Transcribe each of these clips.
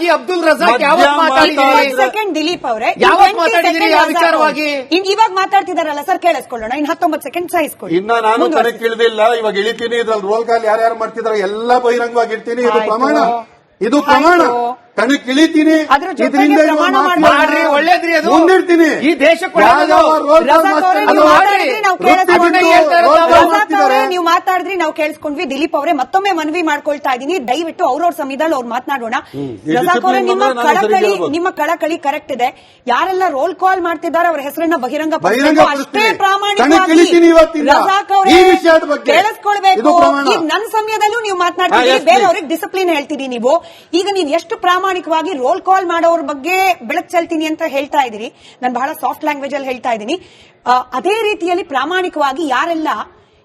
ವಿಚಾರವಾಗಿ ಅಬ್ದುಲ್ ರಜಾಕ್ ಯಾವತ್ತು ಮಾತಾಡಿದ್ರಿ? ಸೆಕೆಂಡ್ ದಿಲೀಪ್ ಅವರೇ ಯಾವತ್ತು ಮಾತಾಡಿದ್ರಿ ಯಾವ ವಿಚಾರವಾಗಿ? ಇವಾಗ ಮಾತಾಡ್ತಿದಾರಲ್ಲ ಸರ್, ಕೇಳಿಸ್ಕೊಳ್ಳೋಣ. ಇನ್ನು 19 ಸೆಕೆಂಡ್ ಸಹಿಸ್ಕೊಳ್ಳಿ. ಇನ್ನ ನಾನು ತನಗೆ ತಿಳಿದಿಲ್ಲ, ಇವಾಗ ಇಳಿತೀನಿ. ಇದ್ರಲ್ಲಿ ರೋಲ್ ಕಾಲ್ ಯಾರ್ಯಾರು ಮಾಡ್ತಿದಾರೆ ಎಲ್ಲ ಬಹಿರಂಗವಾಗಿರ್ತೀನಿ. ಇದು ಪ್ರಮಾಣ, ಇದು ಪ್ರಮಾಣ. ಕಣಕ್ಕೆ ಇಳಿತೀನಿ, ಒಳ್ಳೇದ್ರಿ. ಅದು ಮುಂದಿರ್ತೀನಿ. ಈ ದೇಶಕ್ಕೆ ನೀವು ಮಾತಾಡಿದ್ರಿ, ನಾವು ಕೇಳಿಸ್ಕೊಂಡ್ವಿ. ದಿಲೀಪ್ ಅವರೇ ಮತ್ತೊಮ್ಮೆ ಮನವಿ ಮಾಡ್ಕೊಳ್ತಾ ಇದ್ದೀನಿ, ದಯವಿಟ್ಟು ಅವ್ರವ್ರ ಸಮಯದಲ್ಲಿ ಅವ್ರು ಮಾತನಾಡೋಣ. ರಜಾಕ್ ಅವರೇ, ನಿಮ್ಮ ಕಳಕಳಿ ಕರೆಕ್ಟ್ ಇದೆ. ಯಾರೆಲ್ಲ ರೋಲ್ ಕಾಲ್ ಮಾಡ್ತಿದ್ದಾರೆ ಅವರ ಹೆಸರನ್ನ ಬಹಿರಂಗ ಅಷ್ಟೇ ಪ್ರಾಮಾಣಿಕವಾಗಿ ರಜಾಕ್ ಅವರೇ ಕೇಳಿಸ್ಕೊಳ್ಬೇಕು. ಈಗ ನನ್ನ ಸಮಯದಲ್ಲೂ ನೀವು ಮಾತನಾಡ್ತಿದ್ದೀರಿ, ಬೇರೆಯವ್ರಿಗೆ ಡಿಸಿಪ್ಲಿನ್ ಹೇಳ್ತೀರಿ ನೀವು. ಈಗ ನೀವು ಎಷ್ಟು ಪ್ರಾಮಾಣಿಕವಾಗಿ ರೋಲ್ ಕಾಲ್ ಮಾಡೋರ ಬಗ್ಗೆ ಬೆಳಕು ಚೆಲ್ತೀನಿ ಅಂತ ಹೇಳ್ತಾ ಇದ್ದೀರಿ. ನಾನು ಬಹಳ ಸಾಫ್ಟ್ ಲ್ಯಾಂಗ್ವೇಜ್ ಅಲ್ಲಿ ಹೇಳ್ತಾ ಇದ್ದೀನಿ. ಅದೇ ರೀತಿಯಲ್ಲಿ ಪ್ರಾಮಾಣಿಕವಾಗಿ ಯಾರೆಲ್ಲ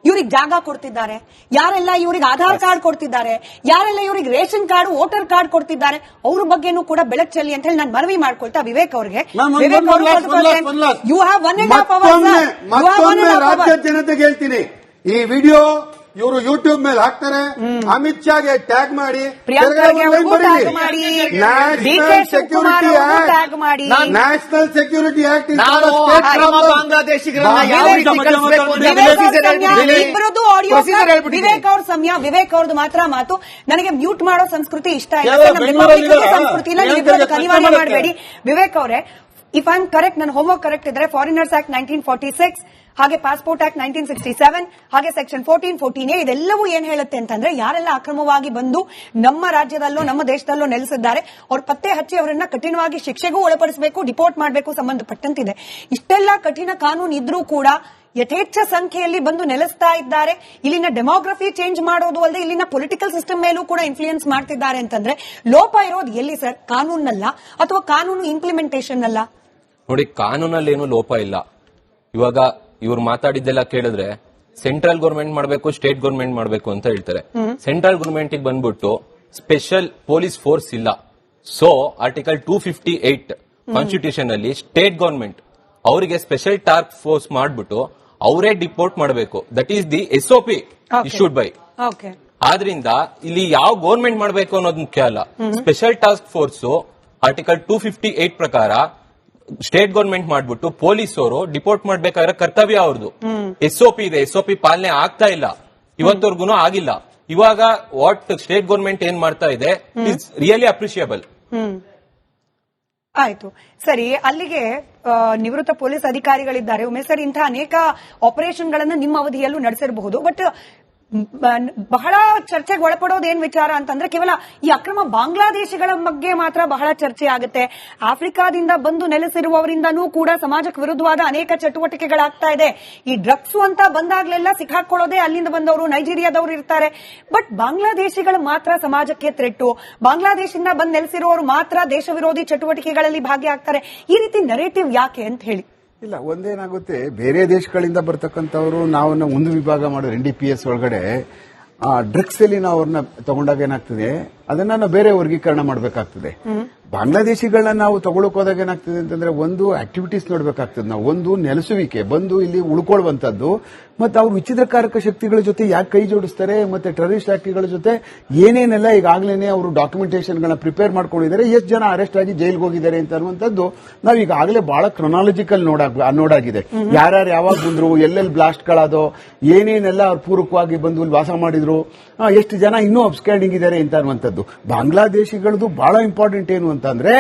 ಇವ್ರಿಗೆ ಜಾಗ ಕೊಡ್ತಿದ್ದಾರೆ, ಯಾರೆಲ್ಲ ಇವ್ರಿಗೆ ಆಧಾರ್ ಕಾರ್ಡ್ ಕೊಡ್ತಿದ್ದಾರೆ, ಯಾರೆಲ್ಲ ಇವ್ರಿಗೆ ರೇಷನ್ ಕಾರ್ಡ್, ವೋಟರ್ ಕಾರ್ಡ್ ಕೊಡ್ತಿದ್ದಾರೆ, ಅವ್ರ ಬಗ್ಗೆನೂ ಕೂಡ ಬೆಳಕು ಚೆಲ್ಲಿ ಅಂತ ಹೇಳಿ ನಾನು ಮನವಿ ಮಾಡ್ಕೊಳ್ತಾ ವಿವೇಕ್ ಅವ್ರಿಗೆ. You have 1.5 hours. ರಾಜ್ಯ ಜನತೆಗೆ ಹೇಳ್ತೀನಿ, ಈ ವಿಡಿಯೋ ಇವರು ಯೂಟ್ಯೂಬ್ ಮೇಲೆ ಹಾಕ್ತಾರೆ, ಅಮಿತ್ ಶಾಗೆ ಟ್ಯಾಗ್ ಮಾಡಿ, ನ್ಯಾಷನಲ್ ಸೆಕ್ಯೂರಿಟಿ ಆಕ್ಟ್ ವಿವೇಕ್ ಅವ್ರದ್ದು ಮಾತ್ರ ಮಾತು. ನನಗೆ ಮ್ಯೂಟ್ ಮಾಡೋ ಸಂಸ್ಕೃತಿ ಇಷ್ಟ ಇಲ್ಲ, ಸಂಸ್ಕೃತಿನ ಅನಿವಾರ್ಯ ಮಾಡಬೇಡಿ. ವಿವೇಕ್ ಅವರೇ, ಇಫ್ ಐ ಆಮ್ ಕರೆಕ್ಟ್, ನನ್ನ ಹೋಮ್ವರ್ಕ್ ಕರೆಕ್ಟ್ ಇದ್ರೆ ಫಾರಿನರ್ಸ್ ಆಕ್ಟ್ 1946, ಹಾಗೆ ಪಾಸ್ಪೋರ್ಟ್ ಆಕ್ಟ್ 1967, ಹಾಗೆ ಸೆಕ್ಷನ್ 1414A ಇದೆಲ್ಲವೂ ಏನ್ ಹೇಳುತ್ತೆ ಅಂತಂದ್ರೆ, ಯಾರೆಲ್ಲ ಅಕ್ರಮವಾಗಿ ಬಂದು ನಮ್ಮ ರಾಜ್ಯದಲ್ಲೋ ನಮ್ಮ ದೇಶದಲ್ಲೋ ನೆಲೆಸಿದ್ದಾರೆ ಅವ್ರ ಪತ್ತೆ ಹಚ್ಚಿ ಅವರನ್ನ ಕಠಿಣವಾಗಿ ಶಿಕ್ಷೆಗೂ ಒಳಪಡಿಸಬೇಕು, ಡಿಪೋರ್ಟ್ ಮಾಡಬೇಕು ಸಂಬಂಧಪಟ್ಟಂತಿದೆ. ಇಷ್ಟೆಲ್ಲ ಕಠಿಣ ಕಾನೂನು ಇದ್ರೂ ಕೂಡ ಯಥೇಚ್ಛ ಸಂಖ್ಯೆಯಲ್ಲಿ ಬಂದು ನೆಲೆಸ್ತಾ ಇದ್ದಾರೆ. ಇಲ್ಲಿನ ಡೆಮೋಗ್ರಫಿ ಚೇಂಜ್ ಮಾಡೋದು ಅಲ್ಲದೆ ಇಲ್ಲಿನ ಪೊಲಿಟಿಕಲ್ ಸಿಸ್ಟಮ್ ಮೇಲೂ ಕೂಡ ಇನ್ಫ್ಲೂಯೆನ್ಸ್ ಮಾಡ್ತಿದ್ದಾರೆ ಅಂತಂದ್ರೆ ಲೋಪ ಇರೋದು ಎಲ್ಲಿ ಸರ್? ಕಾನೂನಲ್ಲ ಅಥವಾ ಕಾನೂನು ಇಂಪ್ಲಿಮೆಂಟೇಷನ್ ಅಲ್ಲ? ನೋಡಿ, ಕಾನೂನಲ್ಲಿ ಏನು ಲೋಪ ಇಲ್ಲ. ಇವಾಗ ಇವ್ರು ಮಾತಾಡಿದ್ದೆಲ್ಲ ಕೇಳಿದ್ರೆ ಸೆಂಟ್ರಲ್ ಗವರ್ಮೆಂಟ್ ಮಾಡಬೇಕು, ಸ್ಟೇಟ್ ಗವರ್ಮೆಂಟ್ ಮಾಡಬೇಕು ಅಂತ ಹೇಳ್ತಾರೆ. ಸೆಂಟ್ರಲ್ ಗವರ್ಮೆಂಟ್ ಬಂದ್ಬಿಟ್ಟು ಸ್ಪೆಷಲ್ ಪೊಲೀಸ್ ಫೋರ್ಸ್ ಇಲ್ಲ. ಸೊ ಆರ್ಟಿಕಲ್ 258 ಕಾನ್ಸ್ಟಿಟ್ಯೂಷನ್ ಅಲ್ಲಿ ಸ್ಟೇಟ್ ಗವರ್ಮೆಂಟ್ ಅವರಿಗೆ ಸ್ಪೆಷಲ್ ಟಾಸ್ಕ್ ಫೋರ್ಸ್ ಮಾಡ್ಬಿಟ್ಟು ಅವರೇ ಡಿಪೋರ್ಟ್ ಮಾಡಬೇಕು. That is the SOP issued by. ಆದ್ರಿಂದ ಇಲ್ಲಿ ಯಾವ ಗವರ್ಮೆಂಟ್ ಮಾಡಬೇಕು ಅನ್ನೋದು ಮುಖ್ಯ ಅಲ್ಲ. ಸ್ಪೆಷಲ್ ಟಾಸ್ಕ್ ಫೋರ್ಸ್ ಆರ್ಟಿಕಲ್ 258 ಪ್ರಕಾರ ಸ್ಟೇಟ್ ಗವರ್ಮೆಂಟ್ ಮಾಡ್ಬಿಟ್ಟು ಪೊಲೀಸರು ಡಿಪೋರ್ಟ್ ಮಾಡ್ಬೇಕಾದ್ರೆ ಕರ್ತವ್ಯ ಅವ್ರದ್ದು. SOP ಇದೆ, SOP ಪಾಲನೆ ಆಗ್ತಾ ಇಲ್ಲ, ಇವತ್ತವರೆಗೂ ಆಗಿಲ್ಲ. ಇವಾಗ ವಾಟ್ ಸ್ಟೇಟ್ ಗವರ್ಮೆಂಟ್ ಏನ್ ಮಾಡ್ತಾ ಇದೆ ಇಸ್ ರಿಯಲಿ ಅಪ್ರಿಷಿಯಬಲ್. ಆಯ್ತು, ಸರಿ. ಅಲ್ಲಿಗೆ ನಿವೃತ್ತ ಪೊಲೀಸ್ ಅಧಿಕಾರಿಗಳಿದ್ದಾರೆ. ಉಮೇಶ್ ಸರ್, ಇಂತಹ ಅನೇಕ ಆಪರೇಷನ್ ಗಳನ್ನ ನಿಮ್ಮ ಅವಧಿಯಲ್ಲೂ ನಡೆಸಿರಬಹುದು. ಬಟ್ ಬಹಳ ಚರ್ಚೆಗೆ ಒಳಪಡೋದು ಏನ್ ವಿಚಾರ ಅಂತಂದ್ರೆ, ಕೇವಲ ಈ ಅಕ್ರಮ ಬಾಂಗ್ಲಾದೇಶಿಗಳ ಬಗ್ಗೆ ಮಾತ್ರ ಬಹಳ ಚರ್ಚೆ ಆಗುತ್ತೆ. ಆಫ್ರಿಕಾದಿಂದ ಬಂದು ನೆಲೆಸಿರುವವರಿಂದನೂ ಕೂಡ ಸಮಾಜಕ್ಕೆ ವಿರುದ್ಧವಾದ ಅನೇಕ ಚಟುವಟಿಕೆಗಳಾಗ್ತಾ ಇದೆ. ಈ ಡ್ರಗ್ಸ್ ಅಂತ ಬಂದಾಗ್ಲೆಲ್ಲ ಸಿಕ್ಕಾಕೊಳ್ಳೋದೇ ಅಲ್ಲಿಂದ ಬಂದವರು, ನೈಜೀರಿಯಾದವರು ಇರ್ತಾರೆ. ಬಟ್ ಬಾಂಗ್ಲಾದೇಶಿಗಳು ಮಾತ್ರ ಸಮಾಜಕ್ಕೆ ಥ್ರೆಟ್ಟು, ಬಾಂಗ್ಲಾದೇಶದಿಂದ ಬಂದು ನೆಲೆಸಿರುವವರು ಮಾತ್ರ ದೇಶ ವಿರೋಧಿ ಚಟುವಟಿಕೆಗಳಲ್ಲಿ ಭಾಗಿಯಾಗ್ತಾರೆ. ಈ ರೀತಿ ನರೇಟಿವ್ ಯಾಕೆ ಅಂತ ಹೇಳಿ? ಇಲ್ಲ, ಒಂದೇನಾಗುತ್ತೆ, ಬೇರೆ ದೇಶಗಳಿಂದ ಬರ್ತಕ್ಕಂಥವ್ರು ನಾವು ಒಂದು ವಿಭಾಗ ಮಾಡೋದು NDPS ಒಳಗಡೆ ಡ್ರಗ್ಸ್ ಅಲ್ಲಿ ನಾವು ಅವ್ರನ್ನ ತಗೊಂಡಾಗ ಏನಾಗ್ತದೆ, ಅದನ್ನ ನಾವು ಬೇರೆ ವರ್ಗೀಕರಣ ಮಾಡಬೇಕಾಗ್ತದೆ. ಬಾಂಗ್ಲಾದೇಶಿಗಳನ್ನ ನಾವು ತಗೊಳಕ್ ಹೋದಾಗ ಏನಾಗ್ತದೆ ಅಂತಂದ್ರೆ, ಒಂದು ಆಕ್ಟಿವಿಟೀಸ್ ನೋಡ್ಬೇಕಾಗ್ತದೆ ನಾವು, ಒಂದು ನೆಲೆಸುವಿಕೆ, ಬಂದು ಇಲ್ಲಿ ಉಳ್ಕೊಳ್ಳುವಂತದ್ದು, ಮತ್ತೆ ಅವ್ರು ವಿಚಿತ್ರಕಾರಕ ಶಕ್ತಿಗಳ ಜೊತೆ ಯಾಕೆ ಕೈ ಜೋಡಿಸ್ತಾರೆ, ಮತ್ತೆ ಟೆರರಿಸ್ಟ್ ಆಕ್ಟ್ಗಳ ಜೊತೆ ಏನೇನೆಲ್ಲ ಈಗಾಗಲೇ ಅವರು ಡಾಕ್ಯುಮೆಂಟೇಶನ್ ಗಳನ್ನ ಪ್ರಿಪೇರ್ ಮಾಡ್ಕೊಂಡಿದ್ದಾರೆ, ಎಷ್ಟು ಜನ ಅರೆಸ್ಟ್ ಆಗಿ ಜೈಲ್ಗೆ ಹೋಗಿದ್ದಾರೆ ಅಂತ ಅನ್ನುವಂಥದ್ದು ನಾವು ಈಗಾಗಲೇ ಬಹಳ ಕ್ರೊನಾಲಜಿಕಲ್ ನೋಡಾಗಿದೆ. ಯಾರ್ಯಾರು ಯಾವಾಗ ಬಂದ್ರು, ಎಲ್ಲೆಲ್ಲಿ ಬ್ಲಾಸ್ಟ್ ಗಳಾದೋ, ಏನೇನೆಲ್ಲ ಅವ್ರು ಪೂರ್ವಕವಾಗಿ ಬಂದು ಇಲ್ಲಿ ವಾಸ ಮಾಡಿದ್ರು, ಎಷ್ಟು ಜನ ಇನ್ನೂ ಅಬ್ಸ್ಕ್ಯಾಂಡಿಂಗ್ ಇದ್ದಾರೆ ಅಂತ ಅನ್ನುವಂಥದ್ದು. ಬಾಂಗ್ಲಾದೇಶಿಗಳದ್ದು ಬಹಳ ಇಂಪಾರ್ಟೆಂಟ್ ಏನು ಅಂತಂದ್ರೆ,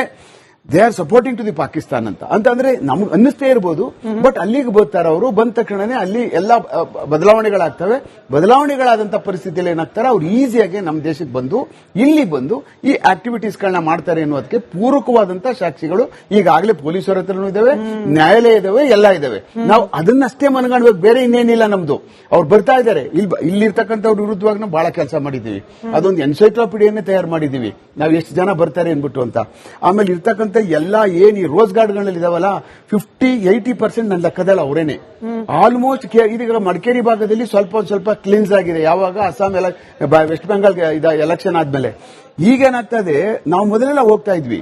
they are supporting to the Pakistan ಅಂತಂದ್ರೆ ನಮ್ಗೆ ಅನ್ನಿಸ್ತೇ ಇರಬಹುದು. ಬಟ್ ಅಲ್ಲಿಗೆ ಬರ್ತಾರೆ ಅವರು, ಬಂದ ತಕ್ಷಣನೇ ಅಲ್ಲಿ ಎಲ್ಲ ಬದಲಾವಣೆಗಳಾಗ್ತವೆ. ಬದಲಾವಣೆಗಳಾದಂತ ಪರಿಸ್ಥಿತಿಯಲ್ಲಿ ಏನಾಗ್ತಾರೆ, ಅವ್ರು ಈಸಿಯಾಗಿ ನಮ್ಮ ದೇಶಕ್ಕೆ ಬಂದು ಇಲ್ಲಿ ಬಂದು ಈ ಆಕ್ಟಿವಿಟೀಸ್ಗಳನ್ನ ಮಾಡ್ತಾರೆ ಅನ್ನೋದಕ್ಕೆ ಪೂರಕವಾದಂತಹ ಸಾಕ್ಷಿಗಳು ಈಗಾಗಲೇ ಪೊಲೀಸರ ಹತ್ರನೂ ಇದಾವೆ, ನ್ಯಾಯಾಲಯ ಇದಾವೆ, ಎಲ್ಲ ಇದಾವೆ. ನಾವು ಅದನ್ನಷ್ಟೇ ಮನಗಾಣಬೇಕು, ಬೇರೆ ಇನ್ನೇನಿಲ್ಲ ನಮ್ದು. ಅವ್ರು ಬರ್ತಾ ಇದ್ದಾರೆ, ಇಲ್ಲಿರ್ತಕ್ಕಂಥವ್ರ ವಿರುದ್ಧವಾಗಿ ನಾವು ಬಹಳ ಕೆಲಸ ಮಾಡಿದೀವಿ. ಅದೊಂದು ಎನ್ಸೈಕ್ಲೋಪೀಡಿಯಾನೇ ತಯಾರು ಮಾಡಿದೀವಿ ನಾವು, ಎಷ್ಟು ಜನ ಬರ್ತಾರೆ ಅನ್ಬಿಟ್ಟು ಅಂತ. ಆಮೇಲೆ ಇರ್ತಕ್ಕಂಥ ಎಲ್ಲ ಏನ್ ಈ ರೋಸ್ ಗಾರ್ಡ್ಗಳಲ್ಲಿ ಇದಾವಲ್ಲ, 50-80% ನನ್ನ ಲೆಕ್ಕದಲ್ಲಿ ಅವರೇನೆ. ಆಲ್ಮೋಸ್ಟ್ ಇದೀಗ ಮಡಿಕೇರಿ ಭಾಗದಲ್ಲಿ ಸ್ವಲ್ಪ ಕ್ಲೀನ್ಸ್ ಆಗಿದೆ. ಯಾವಾಗ ಅಸ್ಸಾಂ ವೆಸ್ಟ್ ಬೆಂಗಾಲ್ ಎಲೆಕ್ಷನ್ ಆದ್ಮೇಲೆ. ಈಗೇನಾಗ್ತದೆ, ನಾವು ಮೊದಲೆಲ್ಲ ಹೋಗ್ತಾ ಇದ್ವಿ,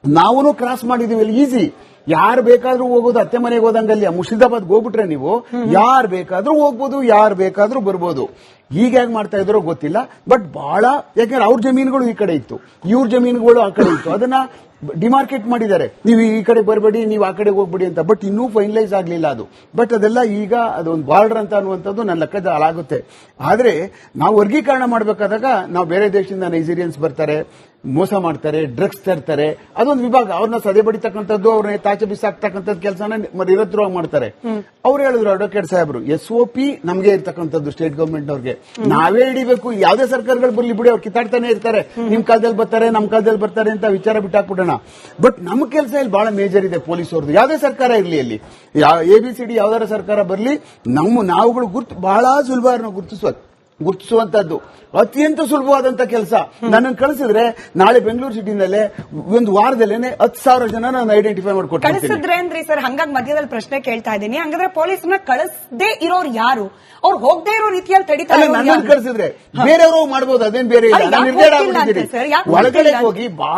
ನಾವು ಕ್ರಾಸ್ ಮಾಡಿದೀವಿ, ಈಸಿ ಯಾರು ಬೇಕಾದ್ರೂ ಹೋಗೋದು ಅತ್ತೆ ಮನೆಗೆ ಹೋದಂಗಲ್ಲಿ ಮುರ್ಷಿದಾಬಾದ್ ಹೋಗ್ಬಿಟ್ರೆ ನೀವು ಯಾರು ಬೇಕಾದ್ರೂ ಹೋಗ್ಬೋದು, ಯಾರು ಬೇಕಾದ್ರೂ ಬರ್ಬೋದು. ಈಗ ಹೇಗ್ ಮಾಡ್ತಾ ಇದ್ರೋ ಗೊತ್ತಿಲ್ಲ. ಬಟ್ ಬಹಳ, ಯಾಕಂದ್ರೆ ಅವ್ರ ಜಮೀನುಗಳು ಈ ಕಡೆ ಇತ್ತು, ಇವ್ರ ಜಮೀನುಗಳು ಆ ಕಡೆ ಇತ್ತು. ಅದನ್ನ ಡಿಮಾರ್ಕೆಟ್ ಮಾಡಿದ್ದಾರೆ, ನೀವು ಈ ಕಡೆ ಬರಬೇಡಿ, ನೀವು ಆ ಕಡೆ ಹೋಗ್ಬಿಡಿ ಅಂತ. ಬಟ್ ಇನ್ನೂ ಫೈನಲೈಸ್ ಆಗ್ಲಿಲ್ಲ ಅದು. ಬಟ್ ಅದೆಲ್ಲ ಈಗ ಅದೊಂದು ಬಾರ್ಡರ್ ಅಂತ ಅನ್ನುವಂಥದ್ದು ನನ್ನ ಲೆಕ್ಕದ ಹಾಳಾಗುತ್ತೆ. ಆದ್ರೆ ನಾವು ವರ್ಗೀಕರಣ ಮಾಡಬೇಕಾದಾಗ ನಾವು ಬೇರೆ ದೇಶದಿಂದ ನೈಜೀರಿಯನ್ಸ್ ಬರ್ತಾರೆ, ಮೋಸ ಮಾಡ್ತಾರೆ, ಡ್ರಗ್ಸ್ ತರ್ತಾರೆ, ಅದೊಂದು ವಿಭಾಗ. ಅವ್ರನ್ನ ಸದೆ ಬಡಿತಕ್ಕಂಥದ್ದು, ಅವ್ರನ್ನ ತಾಚೆ ಬಿಸಾಕ್ತಕ್ಕಂಥದ್ದು ಕೆಲಸನ ನಿರಂತರವಾಗಿ ಮಾಡ್ತಾರೆ. ಅವ್ರು ಹೇಳಿದ್ರು, ಅಡ್ವೊಕೇಟ್ ಸಾಹೇಬ್ರು, SOP ನಮ್ಗೆ ಇರ್ತಕ್ಕಂಥದ್ದು ಸ್ಟೇಟ್ ಗವರ್ಮೆಂಟ್ ಅವ್ರಿಗೆ, ನಾವೇ ಹಿಡಿಬೇಕು. ಯಾವುದೇ ಸರ್ಕಾರಗಳು ಬರ್ಲಿ ಬಿಡಿ, ಅವ್ರು ಕಿತ್ತಾಡ್ತಾನೆ ಇರ್ತಾರೆ, ನಿಮ್ ಕಾಲದಲ್ಲಿ ಬರ್ತಾರೆ, ನಮ್ ಕಾಲದಲ್ಲಿ ಬರ್ತಾರೆ ಅಂತ ವಿಚಾರ ಬಿಟ್ಟಾಕ್ಬಿಡೋಣ. ಬಟ್ ನಮ್ಮ ಕೆಲಸ ಇಲ್ಲಿ ಬಹಳ ಮೇಜರ್ ಇದೆ ಪೊಲೀಸ್ ಅವ್ರದ್ದು. ಯಾವುದೇ ಸರ್ಕಾರ ಇರಲಿ, ಅಲ್ಲಿ ABCD ಯಾವ್ದಾರ ಸರ್ಕಾರ ಬರಲಿ, ನಾವುಗಳು ಬಹಳ ಸುಲಭ ಗುರುತಿಸುವಂತದ್ದು ಅತ್ಯಂತ ಸುಲಭವಾದಂತ ಕೆಲಸ. ನನ್ನನ್ನು ಕಳಿಸಿದ್ರೆ ನಾಳೆ ಬೆಂಗಳೂರು ಸಿಟಿನಲ್ಲೇ ಒಂದು ವಾರದಲ್ಲೇನೆ 10,000 ಜನ ನಾನು ಐಡೆಂಟಿಫೈ ಮಾಡ್ಕೊಡ್ತೀನಿ. ಕಳಿಸಿದ್ರೆ ಅಂದ್ರಿ ಸರ್, ಹಂಗಾಗಿ ಮಧ್ಯದಲ್ಲಿ ಪ್ರಶ್ನೆ ಕೇಳ್ತಾ ಇದ್ದೀನಿ. ಹಂಗಾದ್ರೆ ಪೊಲೀಸ್ನ ಕಳಿಸದೇ ಇರೋರು ಯಾರು? ಅವ್ರು ಹೋಗದೆ ಇರೋ ರೀತಿಯಲ್ಲಿ ತಡಿತಾ ನನ್ನನ್ನು ಕಳಿಸಿದ್ರೆ ಬೇರೆಯವರು ಮಾಡ್ಬೋದು, ಅದೇನ್ ಬೇರೆ ಇಲ್ಲ. ನಾನು ನಿರ್ಧಾರ ಆಗ್ಬಿಟ್ಟಿದ್ದೀನಿ. ಒಳಗಡೆ ಹೋಗಿ ಬಹಳ